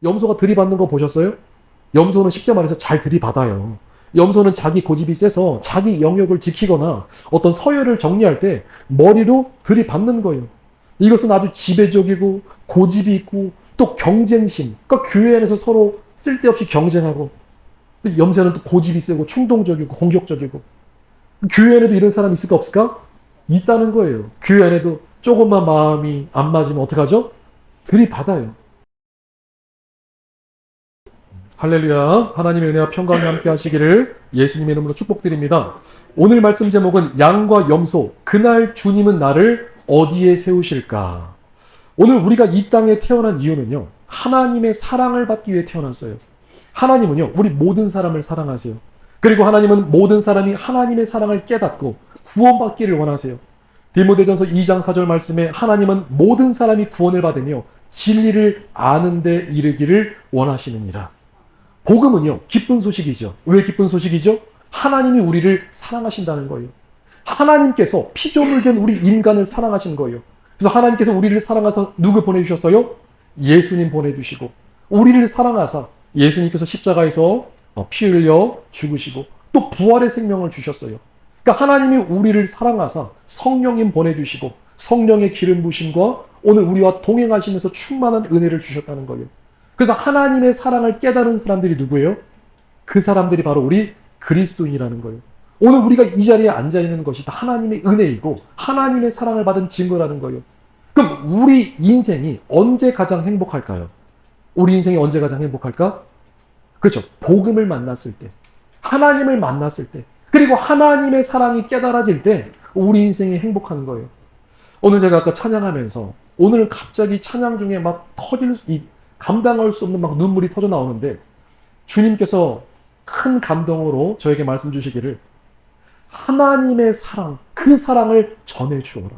염소가 들이받는 거 보셨어요? 염소는 쉽게 말해서 잘 들이받아요. 염소는 자기 고집이 세서 자기 영역을 지키거나 어떤 서열을 정리할 때 머리로 들이받는 거예요. 이것은 아주 지배적이고 고집이 있고 또 경쟁심. 그러니까 교회 안에서 서로 쓸데없이 경쟁하고, 또 염소는 또 고집이 세고 충동적이고 공격적이고. 교회 안에도 이런 사람이 있을까 없을까? 있다는 거예요. 교회 안에도 조금만 마음이 안 맞으면 어떡하죠? 들이받아요. 할렐루야. 하나님의 은혜와 평강이 함께 하시기를 예수님의 이름으로 축복드립니다. 오늘 말씀 제목은 양과 염소, 그날 주님은 나를 어디에 세우실까? 오늘 우리가 이 땅에 태어난 이유는요, 하나님의 사랑을 받기 위해 태어났어요. 하나님은요, 우리 모든 사람을 사랑하세요. 그리고 하나님은 모든 사람이 하나님의 사랑을 깨닫고 구원받기를 원하세요. 디모데전서 2장 4절 말씀에 하나님은 모든 사람이 구원을 받으며 진리를 아는 데 이르기를 원하시느니라. 복음은요, 기쁜 소식이죠. 왜 기쁜 소식이죠? 하나님이 우리를 사랑하신다는 거예요. 하나님께서 피조물 된 우리 인간을 사랑하신 거예요. 그래서 하나님께서 우리를 사랑하사 누구 보내주셨어요? 예수님 보내주시고, 우리를 사랑하사 예수님께서 십자가에서 피 흘려 죽으시고 또 부활의 생명을 주셨어요. 그러니까 하나님이 우리를 사랑하사 성령님 보내주시고 성령의 기름 부심과 오늘 우리와 동행하시면서 충만한 은혜를 주셨다는 거예요. 그래서 하나님의 사랑을 깨달은 사람들이 누구예요? 그 사람들이 바로 우리 그리스도인이라는 거예요. 오늘 우리가 이 자리에 앉아있는 것이 다 하나님의 은혜이고 하나님의 사랑을 받은 증거라는 거예요. 그럼 우리 인생이 언제 가장 행복할까요? 우리 인생이 언제 가장 행복할까? 그렇죠. 복음을 만났을 때, 하나님을 만났을 때, 그리고 하나님의 사랑이 깨달아질 때 우리 인생이 행복한 거예요. 오늘 제가 아까 찬양하면서 오늘 갑자기 찬양 중에 막 감당할 수 없는 막 눈물이 터져 나오는데 주님께서 큰 감동으로 저에게 말씀 주시기를 하나님의 사랑, 그 사랑을 전해 주어라.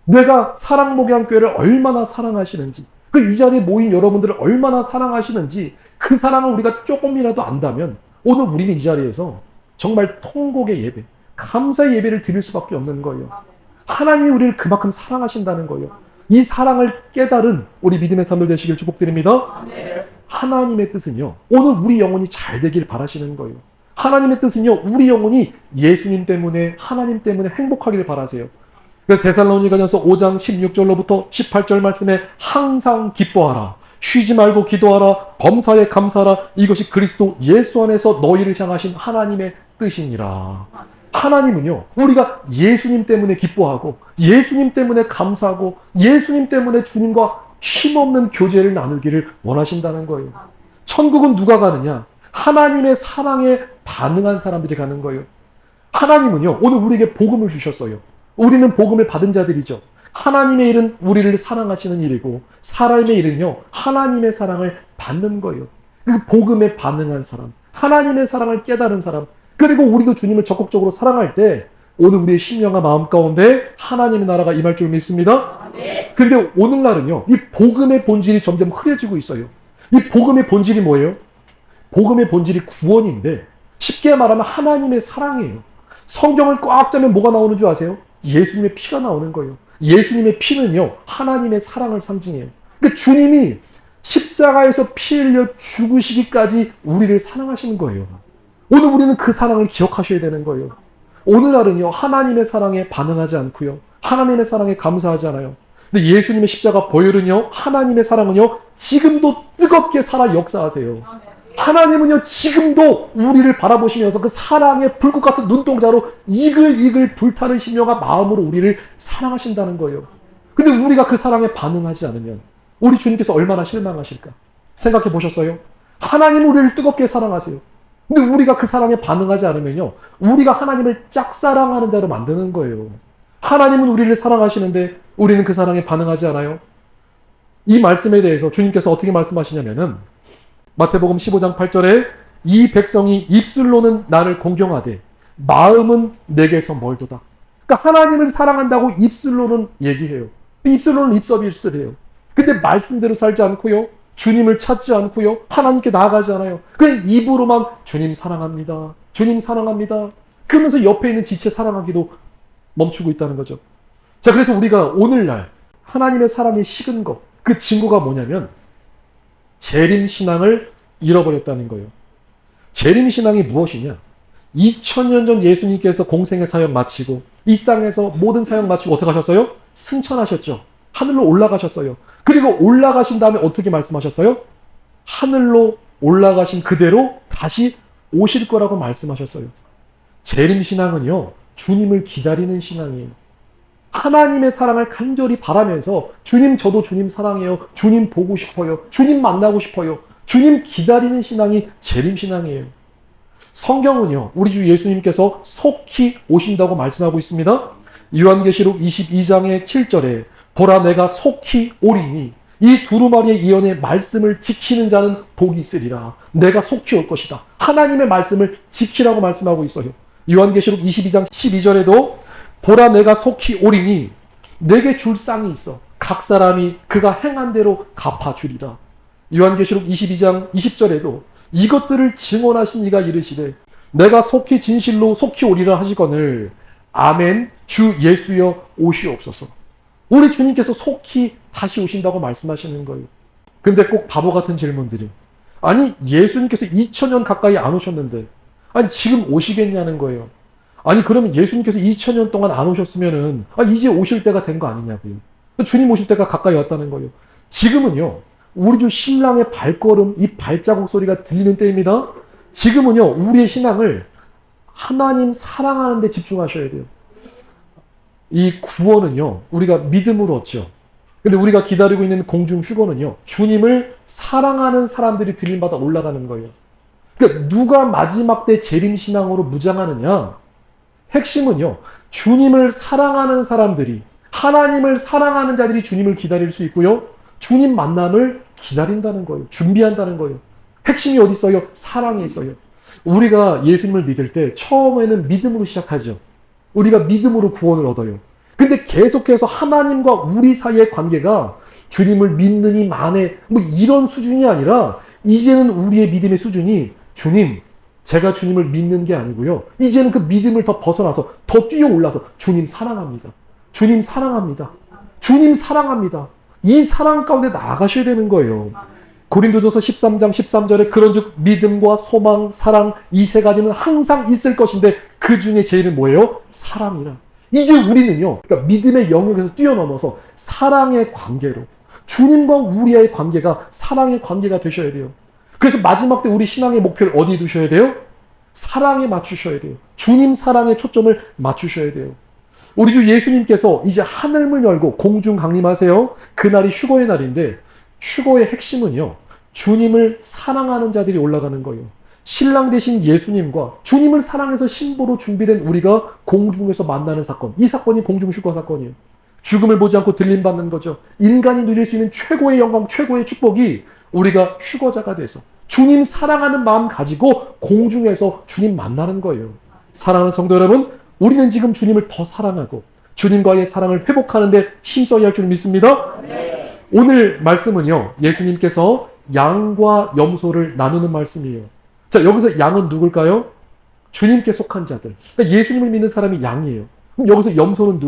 내가 사랑목양교회를 얼마나 사랑하시는지, 그 이 자리에 모인 여러분들을 얼마나 사랑하시는지 그 사랑을 우리가 조금이라도 안다면 오늘 우리는 이 자리에서 정말 통곡의 예배, 감사의 예배를 드릴 수밖에 없는 거예요. 하나님이 우리를 그만큼 사랑하신다는 거예요. 이 사랑을 깨달은 우리 믿음의 삶을 되시길 축복드립니다. 하나님의 뜻은요, 오늘 우리 영혼이 잘 되길 바라시는 거예요. 하나님의 뜻은요, 우리 영혼이 예수님 때문에, 하나님 때문에 행복하기를 바라세요. 그래서 데살로니가전서 5장 16절로부터 18절 말씀에 항상 기뻐하라, 쉬지 말고 기도하라, 범사에 감사하라, 이것이 그리스도 예수 안에서 너희를 향하신 하나님의 뜻이니라. 하나님은요, 우리가 예수님 때문에 기뻐하고 예수님 때문에 감사하고 예수님 때문에 주님과 쉼없는 교제를 나누기를 원하신다는 거예요. 천국은 누가 가느냐? 하나님의 사랑에 반응한 사람들이 가는 거예요. 하나님은요, 오늘 우리에게 복음을 주셨어요. 우리는 복음을 받은 자들이죠. 하나님의 일은 우리를 사랑하시는 일이고 사람의 일은요, 하나님의 사랑을 받는 거예요. 그 복음에 반응한 사람, 하나님의 사랑을 깨달은 사람, 그리고 우리도 주님을 적극적으로 사랑할 때 오늘 우리의 심령과 마음 가운데 하나님의 나라가 임할 줄 믿습니다. 그런데 오늘날은요, 이 복음의 본질이 점점 흐려지고 있어요. 이 복음의 본질이 뭐예요? 복음의 본질이 구원인데 쉽게 말하면 하나님의 사랑이에요. 성경을 꽉 짜면 뭐가 나오는 줄 아세요? 예수님의 피가 나오는 거예요. 예수님의 피는요, 하나님의 사랑을 상징해요. 그러니까 주님이 십자가에서 피 흘려 죽으시기까지 우리를 사랑하시는 거예요. 오늘 우리는 그 사랑을 기억하셔야 되는 거예요. 오늘날은요, 하나님의 사랑에 반응하지 않고요, 하나님의 사랑에 감사하지 않아요. 근데 예수님의 십자가 보혈은요, 하나님의 사랑은요, 지금도 뜨겁게 살아 역사하세요. 하나님은요, 지금도 우리를 바라보시면서 그 사랑의 불꽃 같은 눈동자로 이글이글 불타는 심령과 마음으로 우리를 사랑하신다는 거예요. 근데 우리가 그 사랑에 반응하지 않으면 우리 주님께서 얼마나 실망하실까? 생각해 보셨어요? 하나님은 우리를 뜨겁게 사랑하세요. 근데 우리가 그 사랑에 반응하지 않으면요, 우리가 하나님을 짝사랑하는 자로 만드는 거예요. 하나님은 우리를 사랑하시는데 우리는 그 사랑에 반응하지 않아요? 이 말씀에 대해서 주님께서 어떻게 말씀하시냐면은 마태복음 15장 8절에 이 백성이 입술로는 나를 공경하되 마음은 내게서 멀도다. 그러니까 하나님을 사랑한다고 입술로는 얘기해요. 입술로는 입서비스를 해요. 근데 말씀대로 살지 않고요, 주님을 찾지 않고요, 하나님께 나아가지 않아요. 그냥 입으로만 주님 사랑합니다, 주님 사랑합니다, 그러면서 옆에 있는 지체 사랑하기도 멈추고 있다는 거죠. 자, 그래서 우리가 오늘날 하나님의 사랑이 식은 것, 그 증거가 뭐냐면 재림신앙을 잃어버렸다는 거예요. 재림신앙이 무엇이냐? 2000년 전 예수님께서 공생의 사역 마치고 이 땅에서 모든 사역 마치고 어떻게 하셨어요? 승천하셨죠. 하늘로 올라가셨어요. 그리고 올라가신 다음에 어떻게 말씀하셨어요? 하늘로 올라가신 그대로 다시 오실 거라고 말씀하셨어요. 재림신앙은요, 주님을 기다리는 신앙이에요. 하나님의 사랑을 간절히 바라면서 주님, 저도 주님 사랑해요. 주님 보고 싶어요. 주님 만나고 싶어요. 주님 기다리는 신앙이 재림신앙이에요. 성경은요, 우리 주 예수님께서 속히 오신다고 말씀하고 있습니다. 요한계시록 22장의 7절에 보라 내가 속히 오리니 이 두루마리의 예언의 말씀을 지키는 자는 복이 있으리라. 내가 속히 올 것이다. 하나님의 말씀을 지키라고 말씀하고 있어요. 요한계시록 22장 12절에도 보라 내가 속히 오리니 내게 줄 쌍이 있어. 각 사람이 그가 행한 대로 갚아주리라. 요한계시록 22장 20절에도 이것들을 증언하신 이가 이르시되 내가 속히 진실로 속히 오리라 하시거늘 아멘 주 예수여 오시옵소서. 우리 주님께서 속히 다시 오신다고 말씀하시는 거예요. 근데 꼭 바보 같은 질문들이 아니 예수님께서 2000년 가까이 안 오셨는데 아니 지금 오시겠냐는 거예요. 아니 그러면 예수님께서 2000년 동안 안 오셨으면은 이제 오실 때가 된 거 아니냐고요. 주님 오실 때가 가까이 왔다는 거예요. 지금은요 우리 주 신랑의 발걸음 이 발자국 소리가 들리는 때입니다. 지금은요 우리의 신앙을 하나님 사랑하는 데 집중하셔야 돼요. 이 구원은요 우리가 믿음으로 얻죠. 근데 우리가 기다리고 있는 공중 휴거는요 주님을 사랑하는 사람들이 들림받아 올라가는 거예요. 그러니까 누가 마지막 때 재림신앙으로 무장하느냐, 핵심은요 주님을 사랑하는 사람들이, 하나님을 사랑하는 자들이 주님을 기다릴 수 있고요 주님 만남을 기다린다는 거예요. 준비한다는 거예요. 핵심이 어디 있어요? 사랑에 있어요. 우리가 예수님을 믿을 때 처음에는 믿음으로 시작하죠. 우리가 믿음으로 구원을 얻어요. 근데 계속해서 하나님과 우리 사이의 관계가 주님을 믿느니 마네 뭐 이런 수준이 아니라 이제는 우리의 믿음의 수준이 주님, 제가 주님을 믿는 게 아니고요. 이제는 그 믿음을 더 벗어나서 더 뛰어올라서 주님 사랑합니다. 주님 사랑합니다. 주님 사랑합니다. 이 사랑 가운데 나아가셔야 되는 거예요. 고린도전서 13장 13절에 그런즉 믿음과 소망, 사랑 이 세 가지는 항상 있을 것인데 그 중에 제일은 뭐예요? 사랑이라. 이제 우리는요, 그러니까 믿음의 영역에서 뛰어넘어서 사랑의 관계로 주님과 우리의 관계가 사랑의 관계가 되셔야 돼요. 그래서 마지막 때 우리 신앙의 목표를 어디에 두셔야 돼요? 사랑에 맞추셔야 돼요. 주님 사랑에 초점을 맞추셔야 돼요. 우리 주 예수님께서 이제 하늘문 열고 공중 강림하세요. 그날이 휴거의 날인데 휴거의 핵심은요. 주님을 사랑하는 자들이 올라가는 거예요. 신랑 되신 예수님과 주님을 사랑해서 신부로 준비된 우리가 공중에서 만나는 사건. 이 사건이 공중 휴거 사건이에요. 죽음을 보지 않고 들림받는 거죠. 인간이 누릴 수 있는 최고의 영광, 최고의 축복이 우리가 휴거자가 돼서 주님 사랑하는 마음 가지고 공중에서 주님 만나는 거예요. 사랑하는 성도 여러분, 우리는 지금 주님을 더 사랑하고 주님과의 사랑을 회복하는 데 힘써야 할 줄 믿습니다. 네. 오늘 말씀은요. 예수님께서 양과 염소를 나누는 말씀이에요. 자, 여기서 양은 누굴까요? 주님께 속한 자들. 그러니까 예수님을 믿는 사람이 양이에요. 그럼 여기서 염소는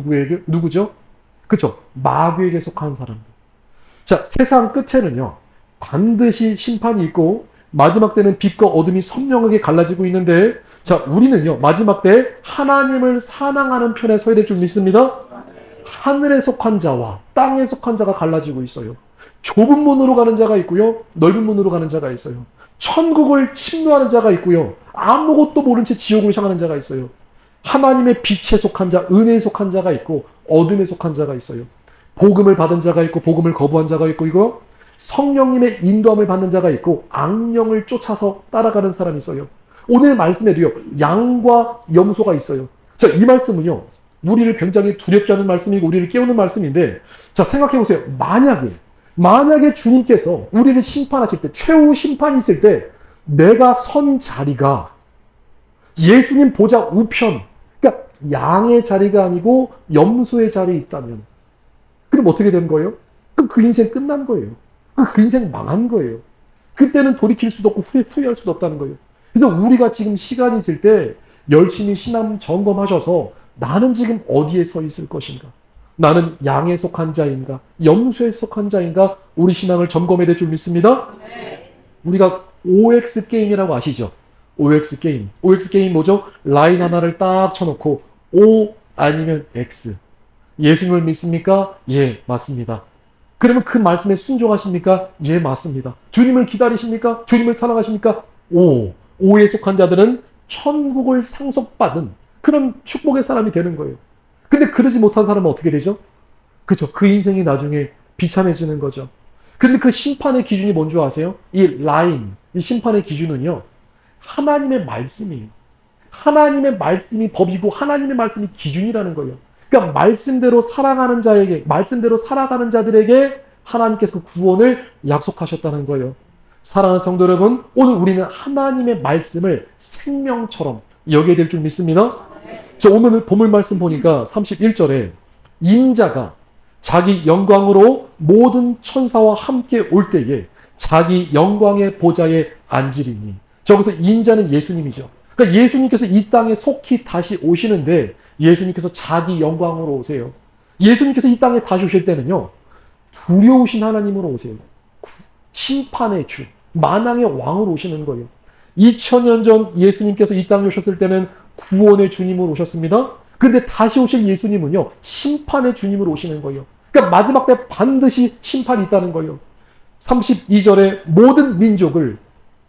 누구죠? 그렇죠? 마귀에게 속한 사람들. 자, 세상 끝에는요. 반드시 심판이 있고 마지막 때는 빛과 어둠이 선명하게 갈라지고 있는데 자, 우리는요. 마지막 때 하나님을 사랑하는 편에 서야 될 줄 믿습니다. 하늘에 속한 자와 땅에 속한 자가 갈라지고 있어요. 좁은 문으로 가는 자가 있고요. 넓은 문으로 가는 자가 있어요. 천국을 침노하는 자가 있고요. 아무것도 모른 채 지옥을 향하는 자가 있어요. 하나님의 빛에 속한 자, 은혜에 속한 자가 있고 어둠에 속한 자가 있어요. 복음을 받은 자가 있고 복음을 거부한 자가 있고 이거 성령님의 인도함을 받는 자가 있고 악령을 쫓아서 따라가는 사람이 있어요. 오늘 말씀에도요. 양과 염소가 있어요. 자, 이 말씀은요. 우리를 굉장히 두렵게 하는 말씀이고 우리를 깨우는 말씀인데 자, 생각해 보세요. 만약에 주님께서 우리를 심판하실 때 최후 심판이 있을 때 내가 선 자리가 예수님 보좌 우편 그러니까 양의 자리가 아니고 염소의 자리에 있다면 그럼 어떻게 된 거예요? 그럼 그 인생 끝난 거예요. 그 인생 망한 거예요. 그때는 돌이킬 수도 없고 후회할 수도 없다는 거예요. 그래서 우리가 지금 시간이 있을 때 열심히 신앙 점검하셔서 나는 지금 어디에 서 있을 것인가? 나는 양에 속한 자인가, 염소에 속한 자인가, 우리 신앙을 점검해야 될 줄 믿습니다. 우리가 OX 게임이라고 아시죠? OX 게임. OX 게임 뭐죠? 라인 하나를 딱 쳐놓고 O 아니면 X. 예수님을 믿습니까? 예, 맞습니다. 그러면 그 말씀에 순종하십니까? 예, 맞습니다. 주님을 기다리십니까? 주님을 사랑하십니까? O. O에 속한 자들은 천국을 상속받은 그런 축복의 사람이 되는 거예요. 근데 그러지 못한 사람은 어떻게 되죠? 그죠? 그 인생이 나중에 비참해지는 거죠. 근데 그 심판의 기준이 뭔 줄 아세요? 이 라인, 이 심판의 기준은요, 하나님의 말씀이에요. 하나님의 말씀이 법이고 하나님의 말씀이 기준이라는 거예요. 그러니까 말씀대로 사랑하는 자에게, 말씀대로 살아가는 자들에게 하나님께서 구원을 약속하셨다는 거예요. 사랑하는 성도 여러분, 오늘 우리는 하나님의 말씀을 생명처럼 여겨야 될 줄 믿습니다. 자, 오늘 본문 말씀 보니까 31절에 인자가 자기 영광으로 모든 천사와 함께 올 때에 자기 영광의 보좌에 앉으리니. 저기서 인자는 예수님이죠. 그러니까 예수님께서 이 땅에 속히 다시 오시는데 예수님께서 자기 영광으로 오세요. 예수님께서 이 땅에 다시 오실 때는요, 두려우신 하나님으로 오세요. 심판의 주, 만왕의 왕으로 오시는 거예요. 2000년 전 예수님께서 이 땅에 오셨을 때는 구원의 주님으로 오셨습니다. 근데 다시 오실 예수님은요, 심판의 주님으로 오시는 거예요. 그러니까 마지막 때 반드시 심판이 있다는 거예요. 32절에 모든 민족을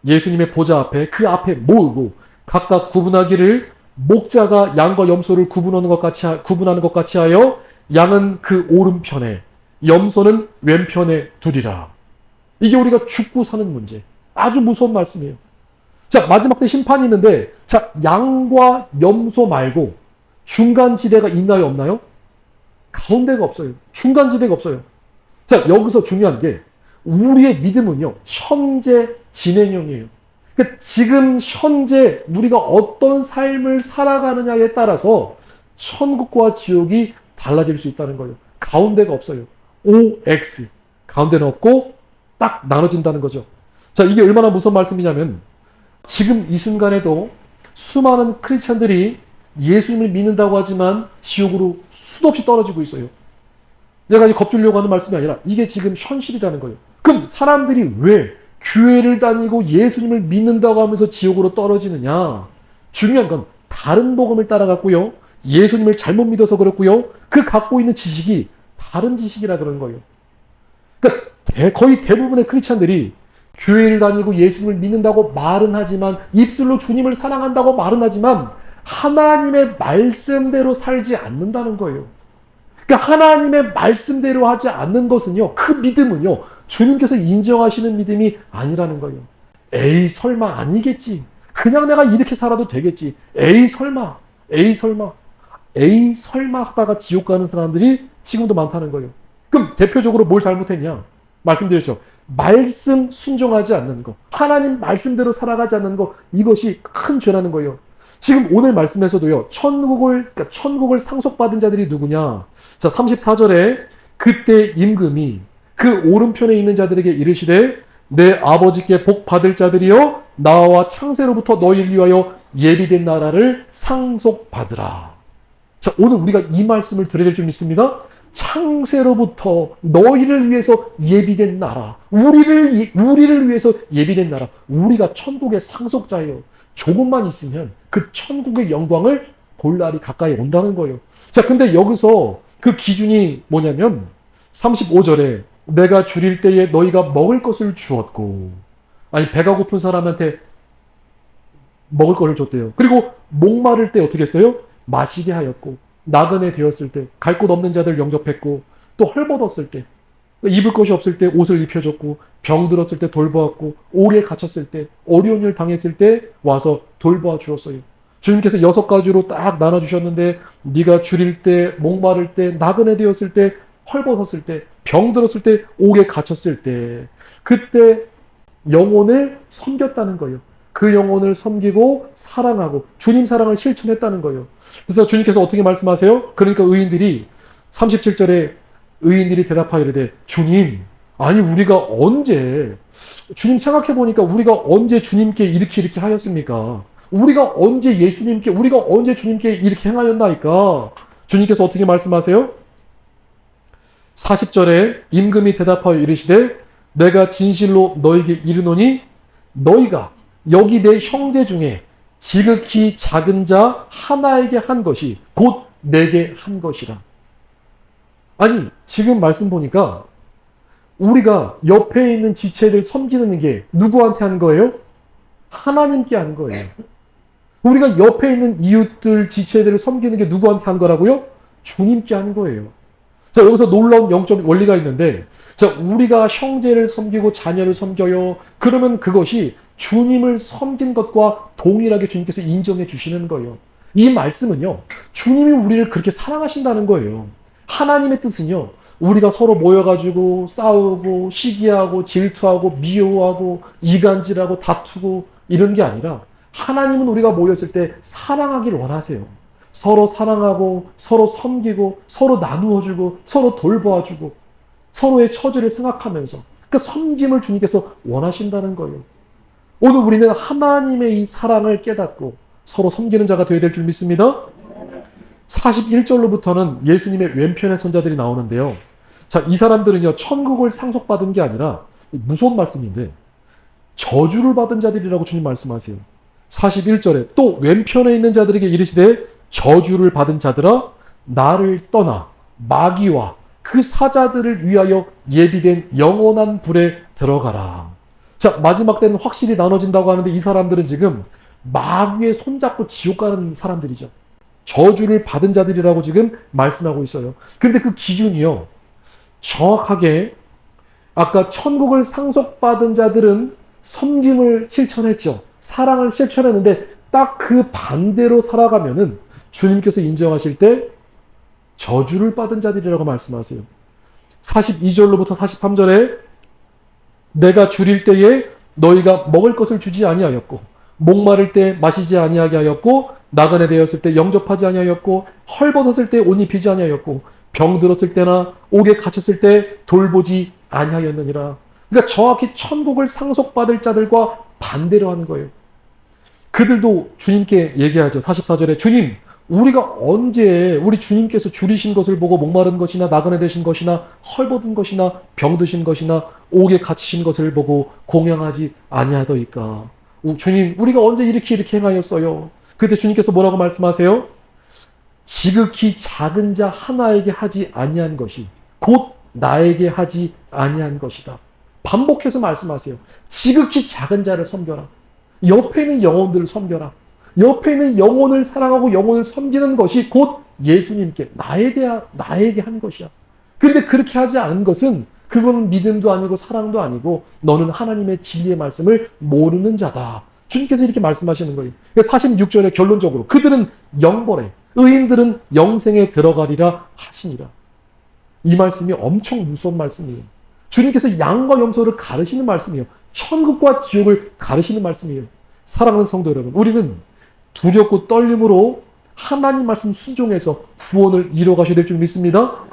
예수님의 보좌 앞에, 그 앞에 모으고 각각 구분하기를 목자가 양과 염소를 구분하는 것 같이 하여 양은 그 오른편에, 염소는 왼편에 두리라. 이게 우리가 죽고 사는 문제. 아주 무서운 말씀이에요. 자, 마지막 때 심판이 있는데, 자, 양과 염소 말고 중간 지대가 있나요, 없나요? 가운데가 없어요. 중간 지대가 없어요. 자, 여기서 중요한 게 우리의 믿음은요, 현재 진행형이에요. 그러니까 지금 현재 우리가 어떤 삶을 살아가느냐에 따라서 천국과 지옥이 달라질 수 있다는 거예요. 가운데가 없어요. OX. 가운데는 없고 딱 나눠진다는 거죠. 자, 이게 얼마나 무서운 말씀이냐면 지금 이 순간에도 수많은 크리스찬들이 예수님을 믿는다고 하지만 지옥으로 수도 없이 떨어지고 있어요. 내가 겁주려고 하는 말씀이 아니라 이게 지금 현실이라는 거예요. 그럼 사람들이 왜 교회를 다니고 예수님을 믿는다고 하면서 지옥으로 떨어지느냐? 중요한 건 다른 복음을 따라갔고요. 예수님을 잘못 믿어서 그렇고요. 그 갖고 있는 지식이 다른 지식이라 그런 거예요. 그러니까 거의 대부분의 크리스찬들이 교회를 다니고 예수님을 믿는다고 말은 하지만, 입술로 주님을 사랑한다고 말은 하지만 하나님의 말씀대로 살지 않는다는 거예요. 그러니까 하나님의 말씀대로 하지 않는 것은요, 그 믿음은요, 주님께서 인정하시는 믿음이 아니라는 거예요. 에이, 설마 아니겠지. 그냥 내가 이렇게 살아도 되겠지. 에이, 설마. 에이, 설마. 에이, 설마 하다가 지옥 가는 사람들이 지금도 많다는 거예요. 그럼 대표적으로 뭘 잘못했냐? 말씀드렸죠. 말씀 순종하지 않는 거, 하나님 말씀대로 살아가지 않는 거, 이것이 큰 죄라는 거예요. 지금 오늘 말씀에서도요, 천국을 상속받은 자들이 누구냐? 자, 34절에 그때 임금이 그 오른편에 있는 자들에게 이르시되 내 아버지께 복 받을 자들이여 나와 창세로부터 너희를 위하여 예비된 나라를 상속받으라. 자, 오늘 우리가 이 말씀을 들어야 될 줄 믿습니다. 창세로부터 너희를 위해서 예비된 나라, 우리를 위해서 예비된 나라, 우리가 천국의 상속자예요. 조금만 있으면 그 천국의 영광을 볼 날이 가까이 온다는 거예요. 자, 근데 여기서 그 기준이 뭐냐면 35절에 내가 줄일 때에 너희가 먹을 것을 주었고, 아니 배가 고픈 사람한테 먹을 것을 줬대요. 그리고 목마를 때 어떻게 했어요? 마시게 하였고, 나그네 되었을 때 갈 곳 없는 자들 영접했고, 또 헐벗었을 때 입을 것이 없을 때 옷을 입혀줬고, 병들었을 때 돌보았고, 오래 갇혔을 때, 어려운 일 당했을 때 와서 돌보아 주었어요. 주님께서 6가지로 딱 나눠주셨는데, 네가 줄일 때, 목마를 때, 나그네 되었을 때, 헐벗었을 때, 병들었을 때, 오래 갇혔을 때, 그때 영혼을 섬겼다는 거예요. 그 영혼을 섬기고 사랑하고 주님 사랑을 실천했다는 거예요. 그래서 주님께서 어떻게 말씀하세요? 그러니까 의인들이 37절에 의인들이 대답하여 이르되 주님, 아니 우리가 언제, 주님 생각해보니까 우리가 언제 주님께 이렇게 하였습니까? 우리가 언제 주님께 이렇게 행하였나이까? 주님께서 어떻게 말씀하세요? 40절에 임금이 대답하여 이르시되 내가 진실로 너에게 이르노니 너희가 여기 내 형제 중에 지극히 작은 자 하나에게 한 것이 곧 내게 한 것이라. 아니, 지금 말씀 보니까 우리가 옆에 있는 지체들 섬기는 게 누구한테 하는 거예요? 하나님께 하는 거예요. 우리가 옆에 있는 이웃들, 지체들을 섬기는 게 누구한테 하는 거라고요? 주님께 하는 거예요. 자, 여기서 놀라운 영적 원리가 있는데, 자, 우리가 형제를 섬기고 자녀를 섬겨요. 그러면 그것이 주님을 섬긴 것과 동일하게 주님께서 인정해 주시는 거예요. 이 말씀은요, 주님이 우리를 그렇게 사랑하신다는 거예요. 하나님의 뜻은요, 우리가 서로 모여가지고 싸우고 시기하고 질투하고 미워하고 이간질하고 다투고 이런 게 아니라 하나님은 우리가 모였을 때 사랑하길 원하세요. 서로 사랑하고 서로 섬기고 서로 나누어주고 서로 돌보아주고 서로의 처지를 생각하면서 그 섬김을 주님께서 원하신다는 거예요. 오늘 우리는 하나님의 이 사랑을 깨닫고 서로 섬기는 자가 되어야 될 줄 믿습니다. 41절로부터는 예수님의 왼편의 선자들이 나오는데요. 자, 이 사람들은요, 천국을 상속받은 게 아니라 무서운 말씀인데 저주를 받은 자들이라고 주님 말씀하세요. 41절에 또 왼편에 있는 자들에게 이르시되 저주를 받은 자들아 나를 떠나 마귀와 그 사자들을 위하여 예비된 영원한 불에 들어가라. 자, 마지막 때는 확실히 나눠진다고 하는데 이 사람들은 지금 마귀의 손잡고 지옥 가는 사람들이죠. 저주를 받은 자들이라고 지금 말씀하고 있어요. 근데 그 기준이요, 정확하게 아까 천국을 상속받은 자들은 섬김을 실천했죠. 사랑을 실천했는데 딱 그 반대로 살아가면은 주님께서 인정하실 때 저주를 받은 자들이라고 말씀하세요. 42절로부터 43절에 내가 줄일 때에 너희가 먹을 것을 주지 아니하였고 목마를 때 마시지 아니하게 하였고 나그네 되었을 때 영접하지 아니하였고 헐벗었을 때 옷 입히지 아니하였고 병들었을 때나 옥에 갇혔을 때 돌보지 아니하였느니라. 그러니까 정확히 천국을 상속받을 자들과 반대로 하는 거예요. 그들도 주님께 얘기하죠. 44절에 주님, 우리가 언제 우리 주님께서 줄이신 것을 보고 목마른 것이나 나그네 되신 것이나 헐벗은 것이나 병드신 것이나 옥에 갇히신 것을 보고 공양하지 아니하더이까. 주님, 우리가 언제 이렇게 행하였어요? 그때 주님께서 뭐라고 말씀하세요? 지극히 작은 자 하나에게 하지 아니한 것이 곧 나에게 하지 아니한 것이다. 반복해서 말씀하세요. 지극히 작은 자를 섬겨라. 옆에 있는 영혼들을 섬겨라. 옆에 있는 영혼을 사랑하고 영혼을 섬기는 것이 곧 예수님께 나에게 한 것이야. 그런데 그렇게 하지 않은 것은 그거는 믿음도 아니고 사랑도 아니고 너는 하나님의 진리의 말씀을 모르는 자다. 주님께서 이렇게 말씀하시는 거예요. 46절에 결론적으로 그들은 영벌에 의인들은 영생에 들어가리라 하시니라. 이 말씀이 엄청 무서운 말씀이에요. 주님께서 양과 염소를 가르시는 말씀이에요. 천국과 지옥을 가르시는 말씀이에요. 사랑하는 성도 여러분, 우리는 두렵고 떨림으로 하나님 말씀 순종해서 구원을 이뤄가셔야 될 줄 믿습니다.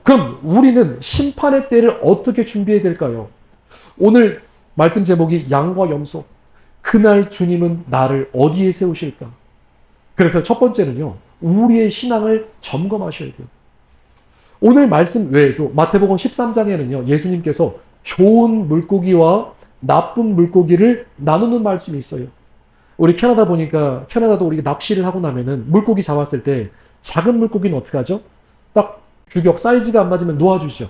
그럼 우리는 심판의 때를 어떻게 준비해야 될까요? 오늘 말씀 제목이 양과 염소. 그날 주님은 나를 어디에 세우실까? 그래서 첫 번째는요, 우리의 신앙을 점검하셔야 돼요. 오늘 말씀 외에도 마태복음 13장에는요, 예수님께서 좋은 물고기와 나쁜 물고기를 나누는 말씀이 있어요. 우리 캐나다 보니까, 캐나다도 우리가 낚시를 하고 나면은 물고기 잡았을 때 작은 물고기는 어떻게 하죠? 딱 규격 사이즈가 안 맞으면 놓아주죠.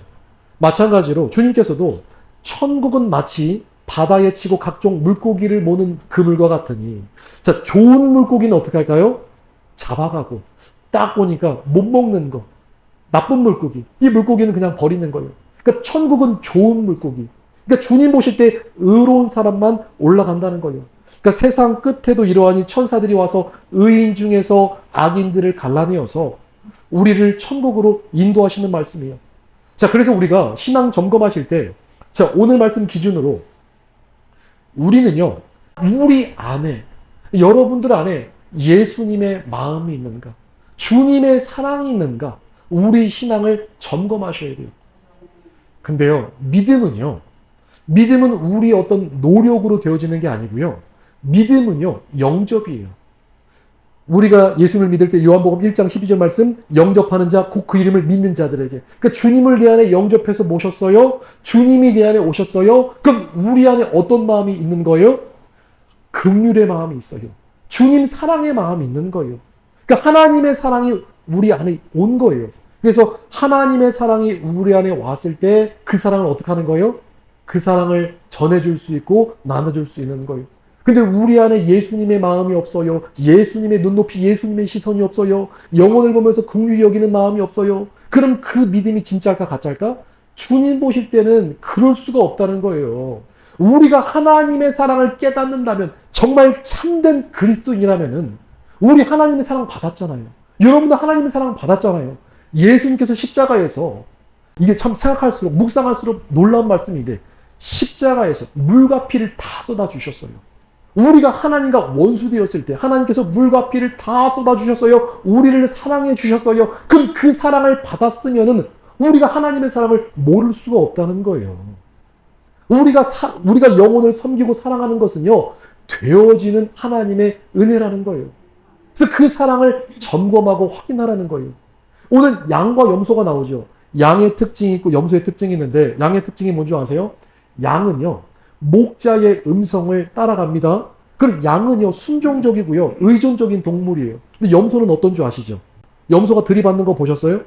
마찬가지로 주님께서도 천국은 마치 바다에 치고 각종 물고기를 모는 그물과 같으니, 자, 좋은 물고기는 어떻게 할까요? 잡아가고, 딱 보니까 못 먹는 거, 나쁜 물고기, 이 물고기는 그냥 버리는 거예요. 그러니까 천국은 좋은 물고기. 그러니까 주님 보실 때 의로운 사람만 올라간다는 거예요. 그러니까 세상 끝에도 이러하니 천사들이 와서 의인 중에서 악인들을 갈라내어서 우리를 천국으로 인도하시는 말씀이에요. 자, 그래서 우리가 신앙 점검하실 때, 자, 오늘 말씀 기준으로 우리는요, 우리 안에, 여러분들 안에 예수님의 마음이 있는가? 주님의 사랑이 있는가? 우리 신앙을 점검하셔야 돼요. 근데요, 믿음은 우리 어떤 노력으로 되어지는 게 아니고요. 믿음은요, 영접이에요. 우리가 예수님을 믿을 때 요한복음 1장 12절 말씀, 영접하는 자, 곧 그 이름을 믿는 자들에게. 그러니까 주님을 내 안에 영접해서 모셨어요. 주님이 내 안에 오셨어요. 그럼 우리 안에 어떤 마음이 있는 거예요? 긍휼의 마음이 있어요. 주님 사랑의 마음이 있는 거예요. 그러니까 하나님의 사랑이 우리 안에 온 거예요. 그래서 하나님의 사랑이 우리 안에 왔을 때 그 사랑을 어떻게 하는 거예요? 그 사랑을 전해줄 수 있고 나눠줄 수 있는 거예요. 근데 우리 안에 예수님의 마음이 없어요. 예수님의 눈높이, 예수님의 시선이 없어요. 영혼을 보면서 긍휼히 여기는 마음이 없어요. 그럼 그 믿음이 진짜일까 가짜일까? 주님 보실 때는 그럴 수가 없다는 거예요. 우리가 하나님의 사랑을 깨닫는다면, 정말 참된 그리스도인이라면은 우리 하나님의 사랑 받았잖아요. 여러분도 하나님의 사랑 받았잖아요. 예수님께서 십자가에서, 이게 참 생각할수록, 묵상할수록 놀라운 말씀인데, 십자가에서 물과 피를 다 쏟아주셨어요. 우리가 하나님과 원수되었을 때 하나님께서 물과 피를 다 쏟아주셨어요. 우리를 사랑해 주셨어요. 그럼 그 사랑을 받았으면은 우리가 하나님의 사랑을 모를 수가 없다는 거예요. 우리가 영혼을 섬기고 사랑하는 것은요, 되어지는 하나님의 은혜라는 거예요. 그래서 그 사랑을 점검하고 확인하라는 거예요. 오늘 양과 염소가 나오죠. 양의 특징이 있고 염소의 특징이 있는데, 양의 특징이 뭔지 아세요? 양은요, 목자의 음성을 따라갑니다. 그리고 양은요, 순종적이고요, 의존적인 동물이에요. 근데 염소는 어떤 줄 아시죠? 염소가 들이받는 거 보셨어요?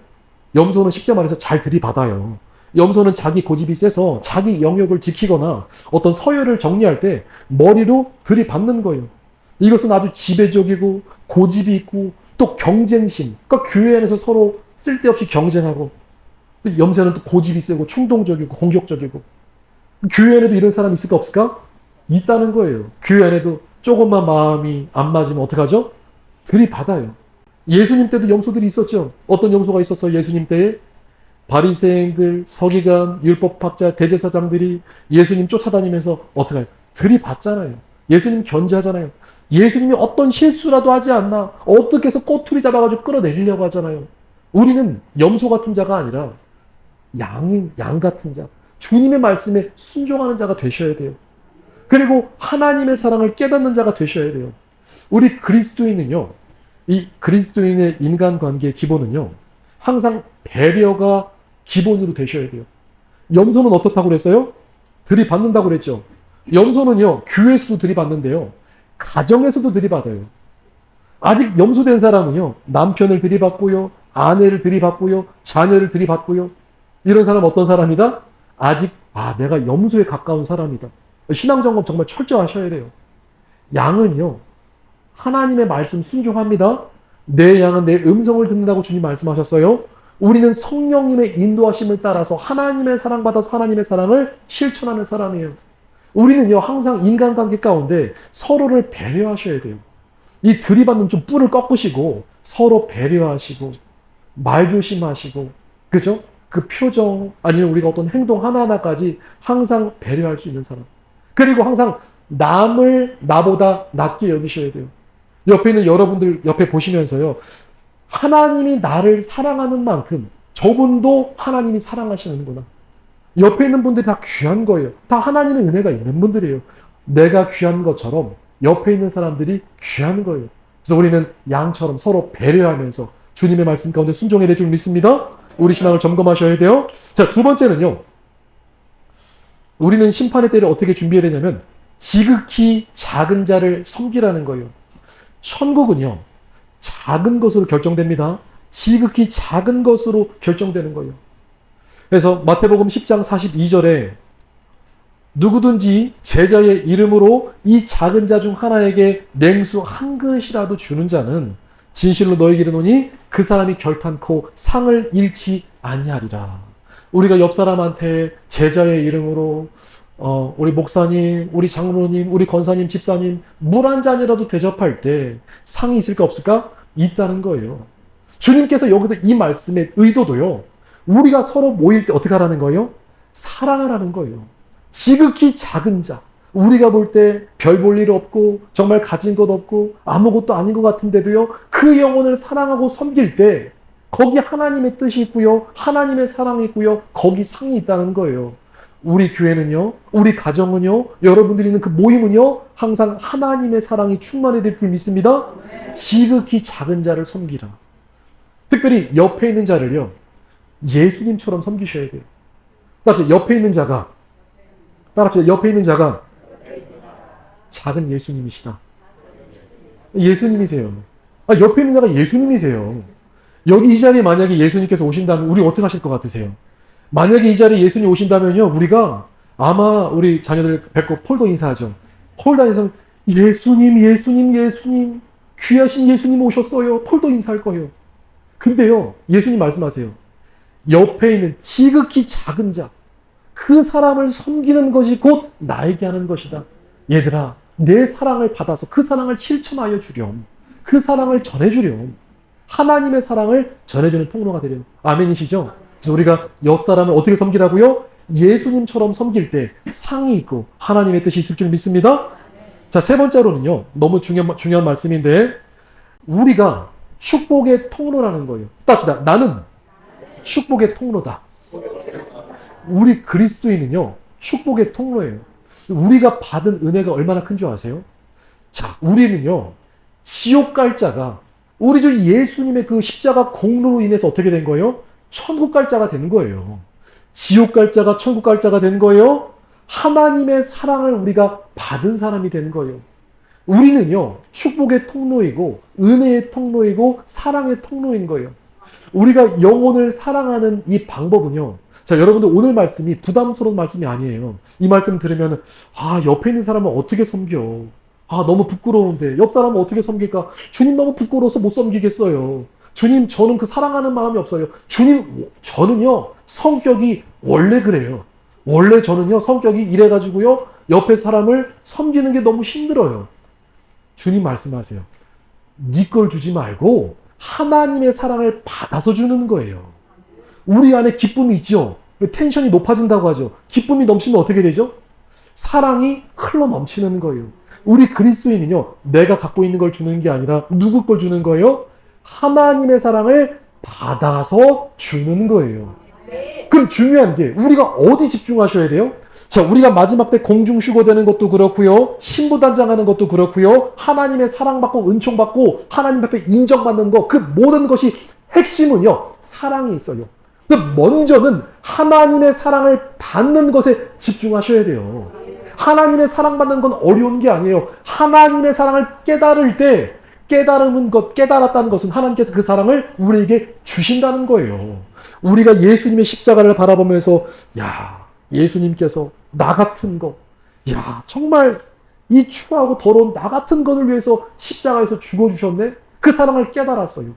염소는 쉽게 말해서 잘 들이받아요. 염소는 자기 고집이 세서 자기 영역을 지키거나 어떤 서열을 정리할 때 머리로 들이받는 거예요. 이것은 아주 지배적이고 고집이 있고 또 경쟁심. 그러니까 교회 안에서 서로 쓸데없이 경쟁하고, 염소는 또 고집이 세고 충동적이고 공격적이고. 교회 안에도 이런 사람이 있을까 없을까? 있다는 거예요. 교회 안에도 조금만 마음이 안 맞으면 어떡하죠? 들이받아요. 예수님 때도 염소들이 있었죠. 어떤 염소가 있었어요? 예수님 때에 바리새인들, 서기관, 율법학자, 대제사장들이 예수님 쫓아다니면서 어떡해요? 들이받잖아요. 예수님 견제하잖아요. 예수님이 어떤 실수라도 하지 않나, 어떻게 해서 꼬투리 잡아가지고 끌어내리려고 하잖아요. 우리는 염소 같은 자가 아니라 양 같은 자, 주님의 말씀에 순종하는 자가 되셔야 돼요. 그리고 하나님의 사랑을 깨닫는 자가 되셔야 돼요. 우리 그리스도인은요, 이 그리스도인의 인간관계의 기본은요, 항상 배려가 기본으로 되셔야 돼요. 염소는 어떻다고 그랬어요? 들이받는다고 그랬죠. 염소는요, 교회에서도 들이받는데요, 가정에서도 들이받아요. 아직 염소된 사람은요, 남편을 들이받고요, 아내를 들이받고요, 자녀를 들이받고요. 이런 사람 어떤 사람이다? 아직 내가 염소에 가까운 사람이다. 신앙점검 정말 철저하셔야 돼요. 양은요, 하나님의 말씀 순종합니다. 내 양은 내 음성을 듣는다고 주님 말씀하셨어요. 우리는 성령님의 인도하심을 따라서 하나님의 사랑받아서 하나님의 사랑을 실천하는 사람이에요. 우리는요, 항상 인간관계 가운데 서로를 배려하셔야 돼요. 이 들이받는 좀 뿔을 꺾으시고 서로 배려하시고 말조심하시고, 그죠? 그 표정, 아니면 우리가 어떤 행동 하나하나까지 항상 배려할 수 있는 사람. 그리고 항상 남을 나보다 낮게 여기셔야 돼요. 옆에 있는 여러분들 옆에 보시면서요, 하나님이 나를 사랑하는 만큼 저분도 하나님이 사랑하시는구나. 옆에 있는 분들이 다 귀한 거예요. 다 하나님의 은혜가 있는 분들이에요. 내가 귀한 것처럼 옆에 있는 사람들이 귀한 거예요. 그래서 우리는 양처럼 서로 배려하면서 주님의 말씀 가운데 순종해야 될 줄 믿습니다. 우리 신앙을 점검하셔야 돼요. 자, 두 번째는요, 우리는 심판의 때를 어떻게 준비해야 되냐면 지극히 작은 자를 섬기라는 거예요. 천국은요, 작은 것으로 결정됩니다. 지극히 작은 것으로 결정되는 거예요. 그래서 마태복음 10장 42절에 누구든지 제자의 이름으로 이 작은 자 중 하나에게 냉수 한 그릇이라도 주는 자는 진실로 너희에게 이르노니 그 사람이 결탄코 상을 잃지 아니하리라. 우리가 옆 사람한테 제자의 이름으로 우리 목사님, 우리 장로님, 우리 권사님, 집사님 물 한 잔이라도 대접할 때 상이 있을까 없을까? 있다는 거예요. 주님께서 여기서 이 말씀의 의도도요, 우리가 서로 모일 때 어떻게 하라는 거예요? 사랑을 하는 거예요. 지극히 작은 자, 우리가 볼 때 별 볼 일 없고 정말 가진 것 없고 아무것도 아닌 것 같은데도요, 그 영혼을 사랑하고 섬길 때 거기 하나님의 뜻이 있고요, 하나님의 사랑이 있고요, 거기 상이 있다는 거예요. 우리 교회는요, 우리 가정은요, 여러분들이 있는 그 모임은요, 항상 하나님의 사랑이 충만해야 될 줄 믿습니다. 지극히 작은 자를 섬기라. 특별히 옆에 있는 자를요, 예수님처럼 섬기셔야 돼요. 따라합시다. 옆에 있는 자가, 따라합시다. 옆에 있는 자가 작은 예수님이시다. 예수님이세요. 옆에 있는 자가 예수님이세요. 여기 이 자리에 만약에 예수님께서 오신다면 우리 어떻게 하실 것 같으세요? 만약에 이 자리에 예수님 오신다면요, 우리가 아마 우리 자녀들 뵙고 폴도 인사하죠. 폴 다니면서 예수님, 예수님, 예수님, 귀하신 예수님 오셨어요. 폴도 인사할 거예요. 근데요, 예수님 말씀하세요. 옆에 있는 지극히 작은 자, 그 사람을 섬기는 것이 곧 나에게 하는 것이다. 얘들아, 내 사랑을 받아서 그 사랑을 실천하여 주렴. 그 사랑을 전해주렴. 하나님의 사랑을 전해주는 통로가 되렴. 아멘이시죠? 그래서 우리가 옆 사람을 어떻게 섬기라고요? 예수님처럼 섬길 때 상이 있고 하나님의 뜻이 있을 줄 믿습니다. 자, 세 번째로는요, 너무 중요한 말씀인데, 우리가 축복의 통로라는 거예요. 따뜻하다. 나는 축복의 통로다. 우리 그리스도인은요, 축복의 통로예요. 우리가 받은 은혜가 얼마나 큰 줄 아세요? 자, 우리는요, 지옥 갈 자가 우리 주 예수님의 그 십자가 공로로 인해서 어떻게 된 거예요? 천국 갈 자가 된 거예요. 지옥 갈 자가 천국 갈 자가 된 거예요. 하나님의 사랑을 우리가 받은 사람이 되는 거예요. 우리는요, 축복의 통로이고 은혜의 통로이고 사랑의 통로인 거예요. 우리가 영혼을 사랑하는 이 방법은요, 자, 여러분들 오늘 말씀이 부담스러운 말씀이 아니에요. 이 말씀 들으면 옆에 있는 사람은 어떻게 섬겨? 너무 부끄러운데 옆 사람은 어떻게 섬길까? 주님 너무 부끄러워서 못 섬기겠어요. 주님, 저는 그 사랑하는 마음이 없어요. 주님, 저는요, 성격이 원래 그래요. 원래 저는요, 성격이 이래가지고요, 옆에 사람을 섬기는 게 너무 힘들어요. 주님 말씀하세요. 네 걸 주지 말고 하나님의 사랑을 받아서 주는 거예요. 우리 안에 기쁨이 있죠. 텐션이 높아진다고 하죠. 기쁨이 넘치면 어떻게 되죠? 사랑이 흘러 넘치는 거예요. 우리 그리스도인은요, 내가 갖고 있는 걸 주는 게 아니라 누구 걸 주는 거예요? 하나님의 사랑을 받아서 주는 거예요. 그럼 중요한 게 우리가 어디 집중하셔야 돼요? 자, 우리가 마지막 때 공중슈거되는 것도 그렇고요, 신부단장하는 것도 그렇고요, 하나님의 사랑받고 은총받고 하나님 앞에 인정받는 것, 그 모든 것이 핵심은요, 사랑이 있어요. 먼저는 하나님의 사랑을 받는 것에 집중하셔야 돼요. 하나님의 사랑받는 건 어려운 게 아니에요. 하나님의 사랑을 깨달을 때, 깨달았다는 것은 하나님께서 그 사랑을 우리에게 주신다는 거예요. 우리가 예수님의 십자가를 바라보면서, 야, 예수님께서 나 같은 거, 야, 정말 이 추하고 더러운 나 같은 것을 위해서 십자가에서 죽어주셨네? 그 사랑을 깨달았어요.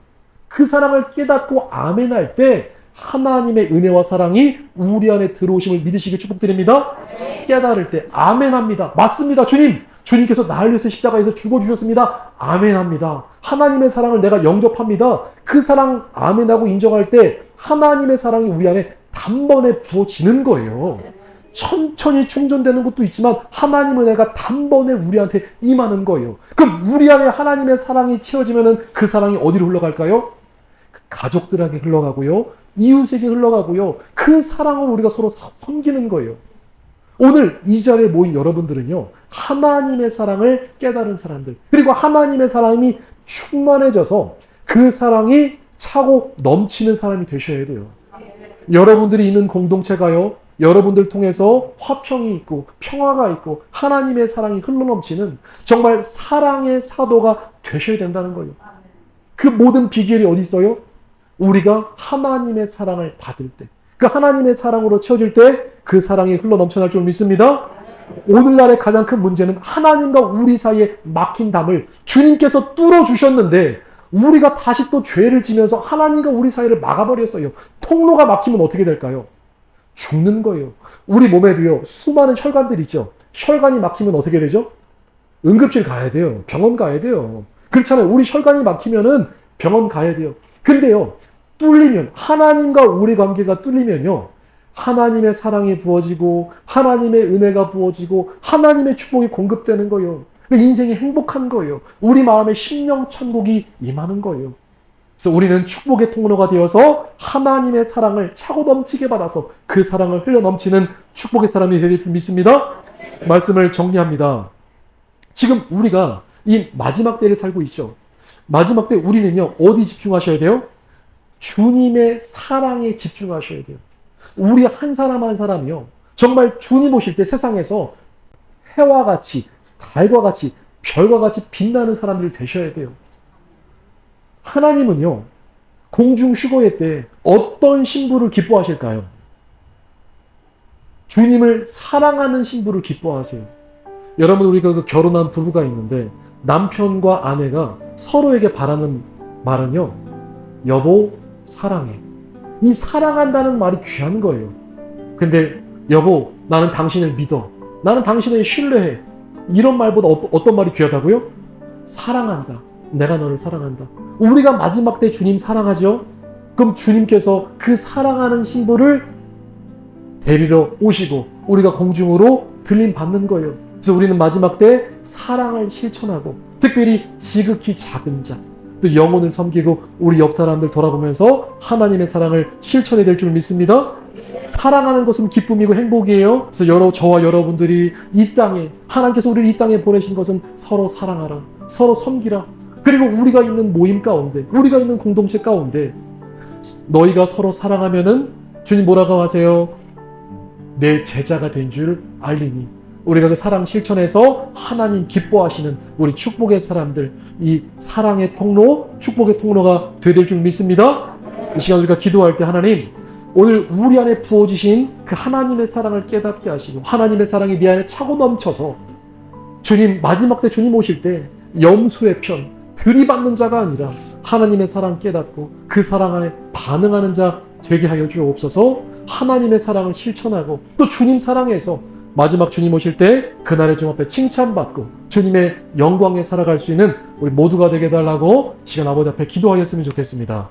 그 사랑을 깨닫고 아멘할 때 하나님의 은혜와 사랑이 우리 안에 들어오심을 믿으시길 축복드립니다. 깨달을 때 아멘합니다. 맞습니다, 주님. 주님께서 나를 위해서 십자가에서 죽어주셨습니다. 아멘합니다. 하나님의 사랑을 내가 영접합니다. 그 사랑 아멘하고 인정할 때 하나님의 사랑이 우리 안에 단번에 부어지는 거예요. 천천히 충전되는 것도 있지만 하나님 은혜가 단번에 우리한테 임하는 거예요. 그럼 우리 안에 하나님의 사랑이 채워지면 그 사랑이 어디로 흘러갈까요? 가족들에게 흘러가고요, 이웃에게 흘러가고요, 그 사랑을 우리가 서로 섬기는 거예요. 오늘 이 자리에 모인 여러분들은요, 하나님의 사랑을 깨달은 사람들, 그리고 하나님의 사랑이 충만해져서 그 사랑이 차고 넘치는 사람이 되셔야 돼요. 여러분들이 있는 공동체가요, 여러분들 통해서 화평이 있고 평화가 있고 하나님의 사랑이 흘러넘치는 정말 사랑의 사도가 되셔야 된다는 거예요. 그 모든 비결이 어디 있어요? 우리가 하나님의 사랑을 받을 때, 그 하나님의 사랑으로 채워질 때 그 사랑이 흘러넘쳐날 줄 믿습니다. 오늘날의 가장 큰 문제는 하나님과 우리 사이에 막힌 담을 주님께서 뚫어주셨는데 우리가 다시 또 죄를 지면서 하나님과 우리 사이를 막아버렸어요. 통로가 막히면 어떻게 될까요? 죽는 거예요. 우리 몸에도요, 수많은 혈관들이 있죠. 혈관이 막히면 어떻게 되죠? 응급실 가야 돼요. 병원 가야 돼요. 그렇잖아요. 우리 혈관이 막히면은 병원 가야 돼요. 근데요, 뚫리면, 하나님과 우리 관계가 뚫리면요, 하나님의 사랑이 부어지고 하나님의 은혜가 부어지고 하나님의 축복이 공급되는 거예요. 인생이 행복한 거예요. 우리 마음에 심령 천국이 임하는 거예요. 그래서 우리는 축복의 통로가 되어서 하나님의 사랑을 차고 넘치게 받아서 그 사랑을 흘려 넘치는 축복의 사람이 되길 믿습니다. 말씀을 정리합니다. 지금 우리가 이 마지막 때를 살고 있죠. 마지막 때 우리는요, 어디 집중하셔야 돼요? 주님의 사랑에 집중하셔야 돼요. 우리 한 사람 한 사람이요, 정말 주님 오실 때 세상에서 해와 같이, 달과 같이, 별과 같이 빛나는 사람들 되셔야 돼요. 하나님은요, 공중 휴거의 때 어떤 신부를 기뻐하실까요? 주님을 사랑하는 신부를 기뻐하세요. 여러분, 우리가 그 결혼한 부부가 있는데 남편과 아내가 서로에게 바라는 말은요, 여보 사랑해. 이 사랑한다는 말이 귀한 거예요. 근데 여보, 나는 당신을 믿어. 나는 당신을 신뢰해. 이런 말보다 어떤 말이 귀하다고요? 사랑한다. 내가 너를 사랑한다. 우리가 마지막 때 주님 사랑하죠? 그럼 주님께서 그 사랑하는 신부를 데리러 오시고 우리가 공중으로 들림 받는 거예요. 그래서 우리는 마지막 때 사랑을 실천하고, 특별히 지극히 작은 자, 또 영혼을 섬기고 우리 옆 사람들 돌아보면서 하나님의 사랑을 실천해야 될 줄 믿습니다. 사랑하는 것은 기쁨이고 행복이에요. 그래서 저와 여러분들이 이 땅에, 하나님께서 우리를 이 땅에 보내신 것은 서로 사랑하라, 서로 섬기라. 그리고 우리가 있는 모임 가운데, 우리가 있는 공동체 가운데 너희가 서로 사랑하면은 주님 뭐라고 하세요? 내 제자가 된 줄 알리니. 우리가 그 사랑 실천해서 하나님 기뻐하시는 우리 축복의 사람들, 이 사랑의 통로, 축복의 통로가 되될 줄 믿습니다. 이 시간 우리가 기도할 때 하나님, 오늘 우리 안에 부어주신 그 하나님의 사랑을 깨닫게 하시고, 하나님의 사랑이 네 안에 차고 넘쳐서 주님, 마지막 때 주님 오실 때 염소의 편, 들이받는 자가 아니라 하나님의 사랑 깨닫고 그 사랑 안에 반응하는 자 되게 하여 주옵소서. 하나님의 사랑을 실천하고 또 주님 사랑해서 마지막 주님 오실 때 그날의 주 앞에 칭찬받고 주님의 영광에 살아갈 수 있는 우리 모두가 되게 해달라고 시간 아버지 앞에 기도하였으면 좋겠습니다.